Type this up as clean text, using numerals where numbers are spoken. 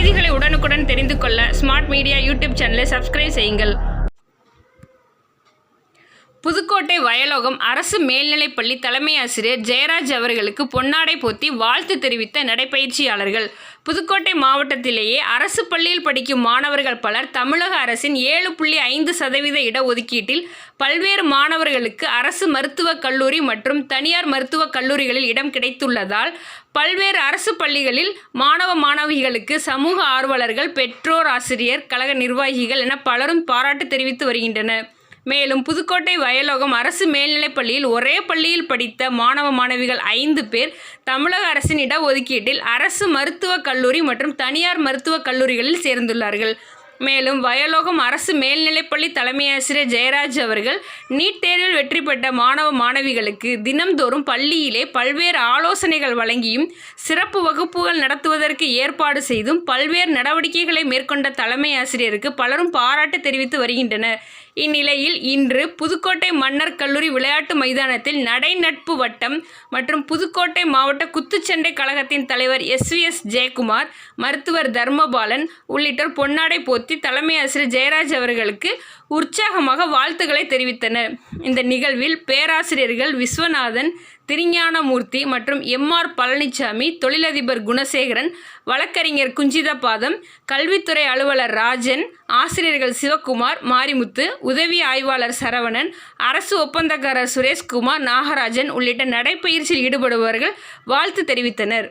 செய்திகளை உடனுக்குடன் தெரிந்து கொள்ள ஸ்மார்ட் மீடியா யூடியூப் சேனலை சப்ஸ்கிரைப் செய்யுங்கள். புதுக்கோட்டை வயலோகம் அரசு மேல்நிலைப்பள்ளி தலைமை ஆசிரியர் ஜெயராஜ் அவர்களுக்கு பொன்னாடை போர்த்தி வாழ்த்து தெரிவித்த நடைபயிற்சியாளர்கள். புதுக்கோட்டை மாவட்டத்திலேயே அரசு பள்ளியில் படிக்கும் மாணவர்கள் பலர் தமிழக அரசின் 7.5% இடஒதுக்கீட்டில் பல்வேறு மாணவர்களுக்கு அரசு மருத்துவக் கல்லூரி மற்றும் தனியார் மருத்துவக் கல்லூரிகளில் இடம் கிடைத்துள்ளதால் பல்வேறு அரசு பள்ளிகளில் மாணவ மாணவிகளுக்கு சமூக ஆர்வலர்கள், பெற்றோர், ஆசிரியர் கழக நிர்வாகிகள் என பலரும் பாராட்டு தெரிவித்து வருகின்றனர். மேலும் புதுக்கோட்டை வயலோகம் அரசு மேல்நிலைப்பள்ளியில் ஒரே பள்ளியில் படித்த மாணவ மாணவிகள் 5 பேர் தமிழக அரசின் இடஒதுக்கீட்டில் அரசு மருத்துவக் கல்லூரி மற்றும் தனியார் மருத்துவக் கல்லூரிகளில் சேர்ந்துள்ளார்கள். மேலும் வயலோகம் அரசு மேல்நிலைப்பள்ளி தலைமை ஆசிரியர் ஜெயராஜ் அவர்கள் நீட் தேர்வில் வெற்றி பெற்ற மாணவ மாணவிகளுக்கு தினம்தோறும் பள்ளியிலே பல்வேறு ஆலோசனைகள் வழங்கியும் சிறப்பு வகுப்புகள் நடத்துவதற்கு ஏற்பாடு செய்தும் பல்வேறு நடவடிக்கைகளை மேற்கொண்ட தலைமை ஆசிரியருக்கு பலரும் பாராட்டு தெரிவித்து வருகின்றனர். இந்நிலையில் இன்று புதுக்கோட்டை மன்னர் கல்லூரி விளையாட்டு மைதானத்தில் நடை நட்பு வட்டம் மற்றும் புதுக்கோட்டை மாவட்ட குத்துச்சண்டை கழகத்தின் தலைவர் SVS ஜெயக்குமார், மருத்துவர் தர்மபாலன் உள்ளிட்டோர் பொன்னாடை போர்த்தி தலைமை ஆசிரியர் ஜெயராஜ் அவர்களுக்கு உற்சாகமாக வாழ்த்துக்களை தெரிவித்தனர். இந்த நிகழ்வில் பேராசிரியர்கள் விஸ்வநாதன், திருஞானமூர்த்தி மற்றும் MR பழனிசாமி, தொழிலதிபர் குணசேகரன், வழக்கறிஞர் குஞ்சிதபாதம், கல்வித்துறை அலுவலர் ராஜன், ஆசிரியர்கள் சிவக்குமார், மாரிமுத்து, உதவி ஆய்வாளர் சரவணன், அரசு ஒப்பந்தக்காரர் சுரேஷ்குமார், நாகராஜன் உள்ளிட்ட நடைப்பயிற்சியில் ஈடுபடுபவர்கள் வாழ்த்து தெரிவித்தனர்.